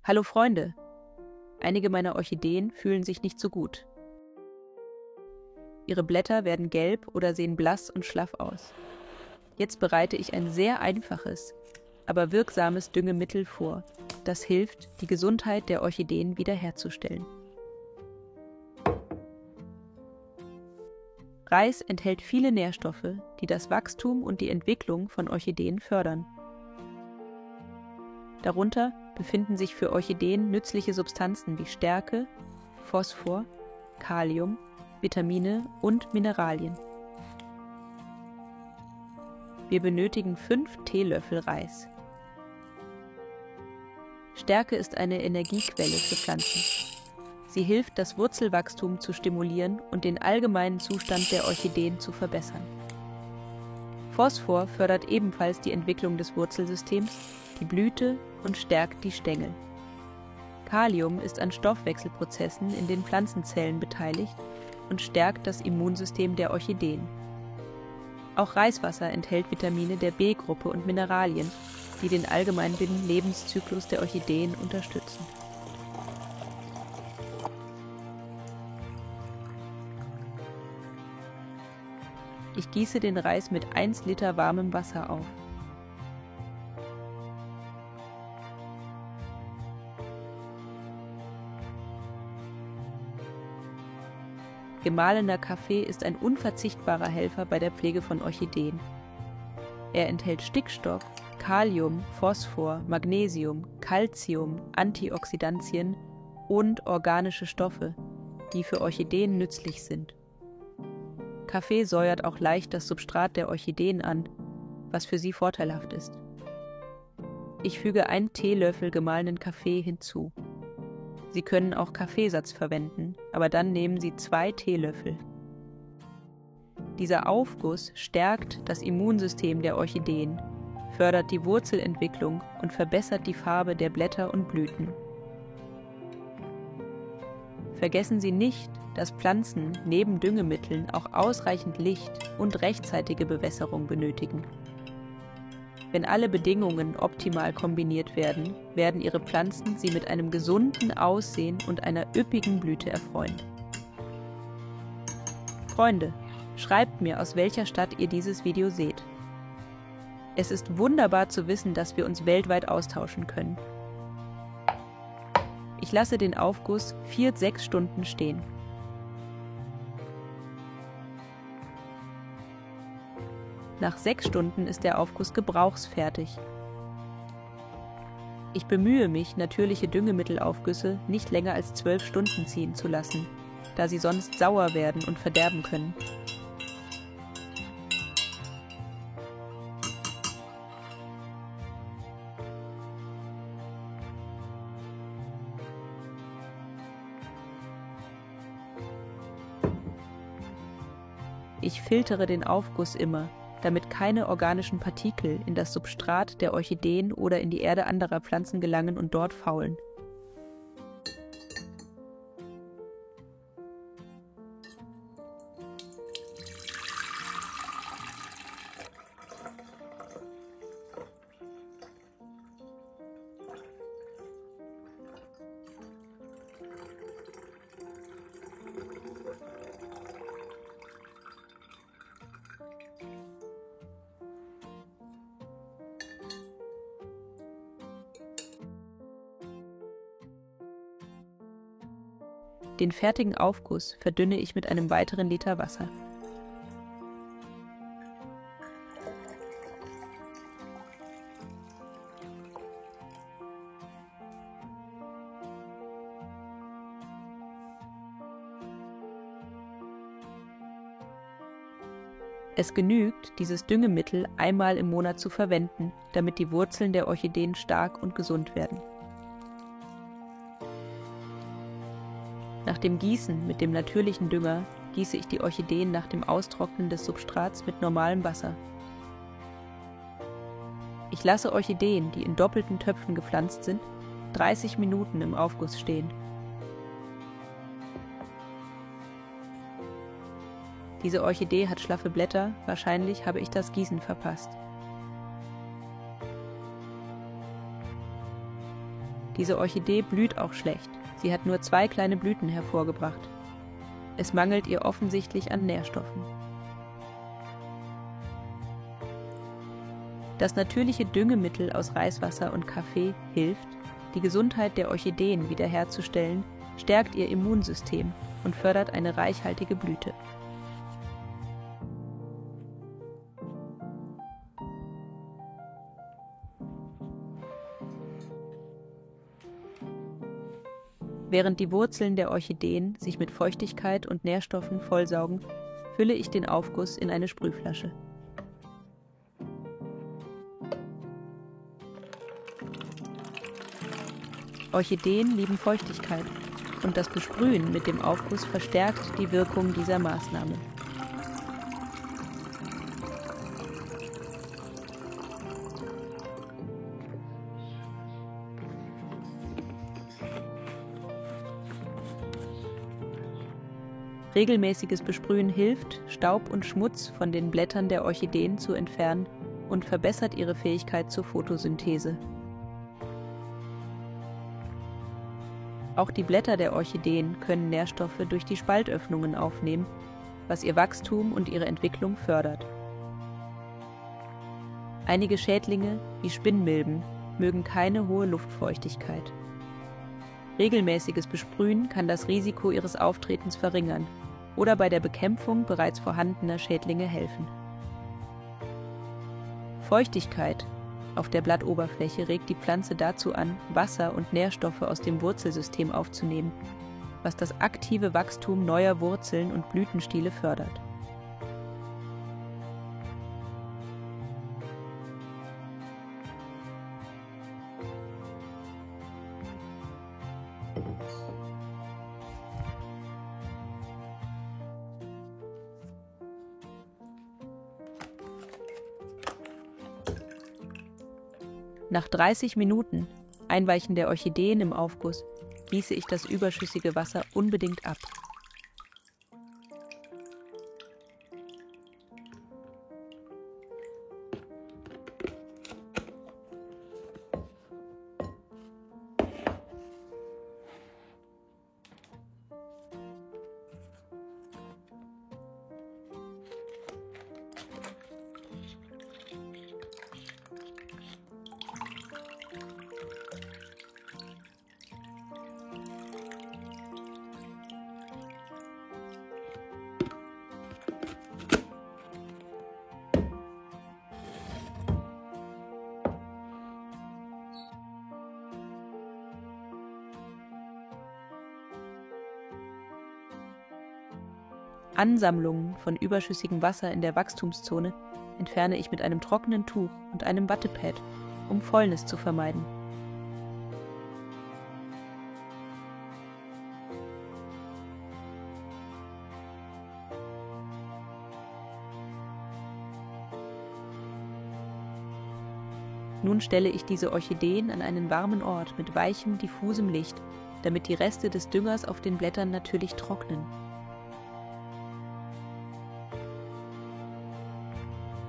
Hallo Freunde! Einige meiner Orchideen fühlen sich nicht so gut. Ihre Blätter werden gelb oder sehen blass und schlaff aus. Jetzt bereite ich ein sehr einfaches, aber wirksames Düngemittel vor, das hilft, die Gesundheit der Orchideen wiederherzustellen. Reis enthält viele Nährstoffe, die das Wachstum und die Entwicklung von Orchideen fördern. Darunter befinden sich für Orchideen nützliche Substanzen wie Stärke, Phosphor, Kalium, Vitamine und Mineralien. Wir benötigen 5 Teelöffel Reis. Stärke ist eine Energiequelle für Pflanzen. Sie hilft, das Wurzelwachstum zu stimulieren und den allgemeinen Zustand der Orchideen zu verbessern. Phosphor fördert ebenfalls die Entwicklung des Wurzelsystems, die Blüte und stärkt die Stängel. Kalium ist an Stoffwechselprozessen in den Pflanzenzellen beteiligt und stärkt das Immunsystem der Orchideen. Auch Reiswasser enthält Vitamine der B-Gruppe und Mineralien, die den allgemeinen Lebenszyklus der Orchideen unterstützen. Ich gieße den Reis mit 1 Liter warmem Wasser auf. Gemahlener Kaffee ist ein unverzichtbarer Helfer bei der Pflege von Orchideen. Er enthält Stickstoff, Kalium, Phosphor, Magnesium, Calcium, Antioxidantien und organische Stoffe, die für Orchideen nützlich sind. Kaffee säuert auch leicht das Substrat der Orchideen an, was für sie vorteilhaft ist. Ich füge 1 Teelöffel gemahlenen Kaffee hinzu. Sie können auch Kaffeesatz verwenden, aber dann nehmen Sie 2 Teelöffel. Dieser Aufguss stärkt das Immunsystem der Orchideen, fördert die Wurzelentwicklung und verbessert die Farbe der Blätter und Blüten. Vergessen Sie nicht, dass Pflanzen neben Düngemitteln auch ausreichend Licht und rechtzeitige Bewässerung benötigen. Wenn alle Bedingungen optimal kombiniert werden, werden Ihre Pflanzen Sie mit einem gesunden Aussehen und einer üppigen Blüte erfreuen. Freunde, schreibt mir, aus welcher Stadt ihr dieses Video seht. Es ist wunderbar zu wissen, dass wir uns weltweit austauschen können. Ich lasse den Aufguss 4-6 Stunden stehen. Nach 6 Stunden ist der Aufguss gebrauchsfertig. Ich bemühe mich, natürliche Düngemittelaufgüsse nicht länger als 12 Stunden ziehen zu lassen, da sie sonst sauer werden und verderben können. Ich filtere den Aufguss immer, damit keine organischen Partikel in das Substrat der Orchideen oder in die Erde anderer Pflanzen gelangen und dort faulen. Den fertigen Aufguss verdünne ich mit einem weiteren Liter Wasser. Es genügt, dieses Düngemittel einmal im Monat zu verwenden, damit die Wurzeln der Orchideen stark und gesund werden. Nach dem Gießen mit dem natürlichen Dünger gieße ich die Orchideen nach dem Austrocknen des Substrats mit normalem Wasser. Ich lasse Orchideen, die in doppelten Töpfen gepflanzt sind, 30 Minuten im Aufguss stehen. Diese Orchidee hat schlaffe Blätter, wahrscheinlich habe ich das Gießen verpasst. Diese Orchidee blüht auch schlecht. Sie hat nur 2 kleine Blüten hervorgebracht. Es mangelt ihr offensichtlich an Nährstoffen. Das natürliche Düngemittel aus Reiswasser und Kaffee hilft, die Gesundheit der Orchideen wiederherzustellen, stärkt ihr Immunsystem und fördert eine reichhaltige Blüte. Während die Wurzeln der Orchideen sich mit Feuchtigkeit und Nährstoffen vollsaugen, fülle ich den Aufguss in eine Sprühflasche. Orchideen lieben Feuchtigkeit und das Besprühen mit dem Aufguss verstärkt die Wirkung dieser Maßnahme. Regelmäßiges Besprühen hilft, Staub und Schmutz von den Blättern der Orchideen zu entfernen und verbessert ihre Fähigkeit zur Photosynthese. Auch die Blätter der Orchideen können Nährstoffe durch die Spaltöffnungen aufnehmen, was ihr Wachstum und ihre Entwicklung fördert. Einige Schädlinge, wie Spinnmilben, mögen keine hohe Luftfeuchtigkeit. Regelmäßiges Besprühen kann das Risiko ihres Auftretens verringern oder bei der Bekämpfung bereits vorhandener Schädlinge helfen. Feuchtigkeit auf der Blattoberfläche regt die Pflanze dazu an, Wasser und Nährstoffe aus dem Wurzelsystem aufzunehmen, was das aktive Wachstum neuer Wurzeln und Blütenstiele fördert. Nach 30 Minuten, Einweichen der Orchideen im Aufguss, gieße ich das überschüssige Wasser unbedingt ab. Ansammlungen von überschüssigem Wasser in der Wachstumszone entferne ich mit einem trockenen Tuch und einem Wattepad, um Fäulnis zu vermeiden. Nun stelle ich diese Orchideen an einen warmen Ort mit weichem, diffusem Licht, damit die Reste des Düngers auf den Blättern natürlich trocknen.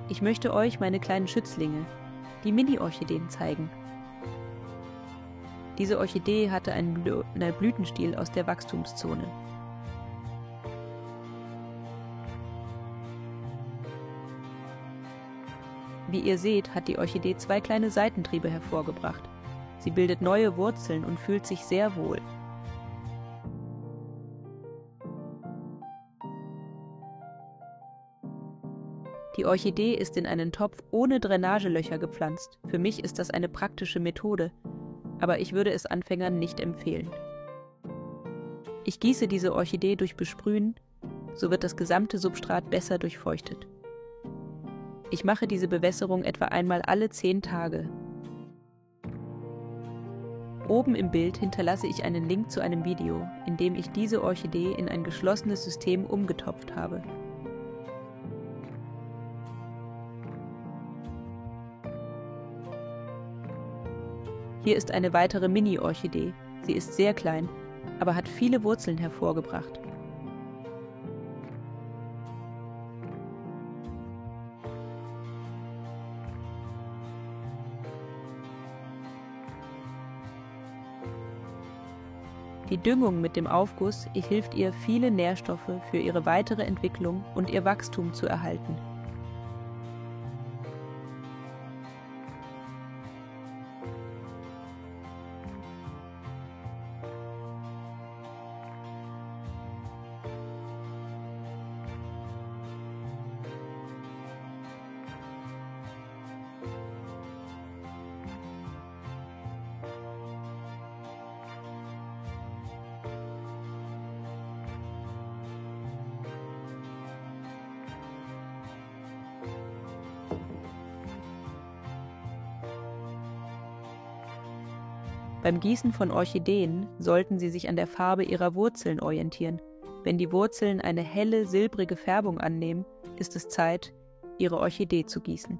Ich möchte euch meine kleinen Schützlinge, die Mini-Orchideen, zeigen. Diese Orchidee hatte einen Blütenstiel aus der Wachstumszone. Wie ihr seht, hat die Orchidee 2 kleine Seitentriebe hervorgebracht. Sie bildet neue Wurzeln und fühlt sich sehr wohl. Die Orchidee ist in einen Topf ohne Drainagelöcher gepflanzt. Für mich ist das eine praktische Methode, aber ich würde es Anfängern nicht empfehlen. Ich gieße diese Orchidee durch Besprühen, so wird das gesamte Substrat besser durchfeuchtet. Ich mache diese Bewässerung etwa einmal alle 10 Tage. Oben im Bild hinterlasse ich einen Link zu einem Video, in dem ich diese Orchidee in ein geschlossenes System umgetopft habe. Hier ist eine weitere Mini-Orchidee. Sie ist sehr klein, aber hat viele Wurzeln hervorgebracht. Die Düngung mit dem Aufguss hilft ihr, viele Nährstoffe für ihre weitere Entwicklung und ihr Wachstum zu erhalten. Beim Gießen von Orchideen sollten Sie sich an der Farbe ihrer Wurzeln orientieren. Wenn die Wurzeln eine helle, silbrige Färbung annehmen, ist es Zeit, Ihre Orchidee zu gießen.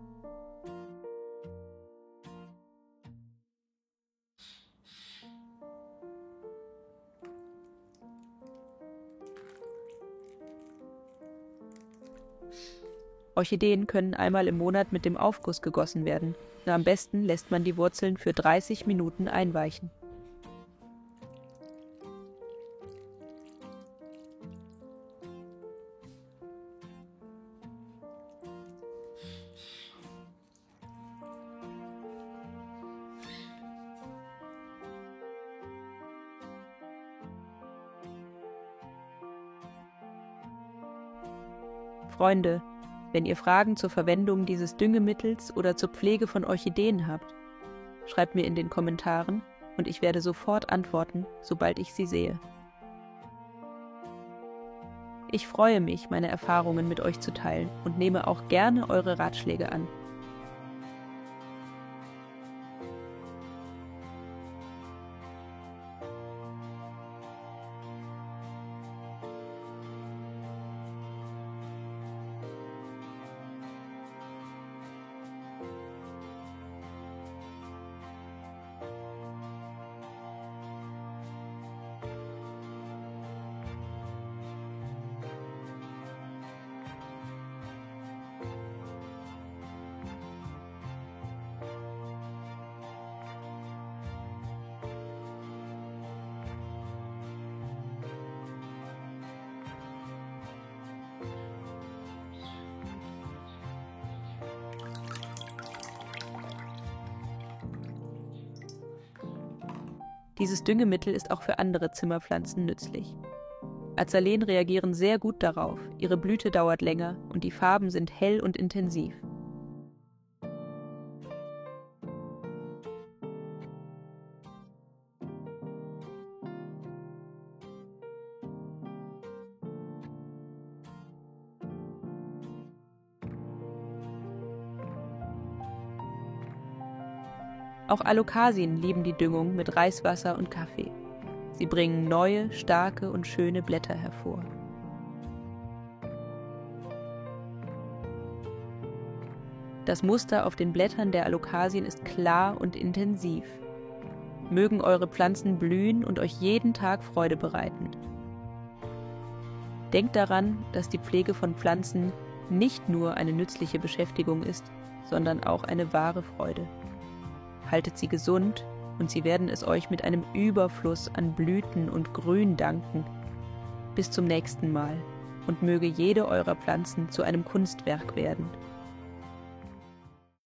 Orchideen können einmal im Monat mit dem Aufguss gegossen werden. Am besten lässt man die Wurzeln für 30 Minuten einweichen. Freunde, wenn ihr Fragen zur Verwendung dieses Düngemittels oder zur Pflege von Orchideen habt, schreibt mir in den Kommentaren und ich werde sofort antworten, sobald ich sie sehe. Ich freue mich, meine Erfahrungen mit euch zu teilen und nehme auch gerne eure Ratschläge an. Dieses Düngemittel ist auch für andere Zimmerpflanzen nützlich. Azaleen reagieren sehr gut darauf, ihre Blüte dauert länger und die Farben sind hell und intensiv. Auch Alokasien lieben die Düngung mit Reiswasser und Kaffee. Sie bringen neue, starke und schöne Blätter hervor. Das Muster auf den Blättern der Alokasien ist klar und intensiv. Mögen eure Pflanzen blühen und euch jeden Tag Freude bereiten. Denkt daran, dass die Pflege von Pflanzen nicht nur eine nützliche Beschäftigung ist, sondern auch eine wahre Freude. Haltet sie gesund und sie werden es euch mit einem Überfluss an Blüten und Grün danken. Bis zum nächsten Mal und möge jede eurer Pflanzen zu einem Kunstwerk werden.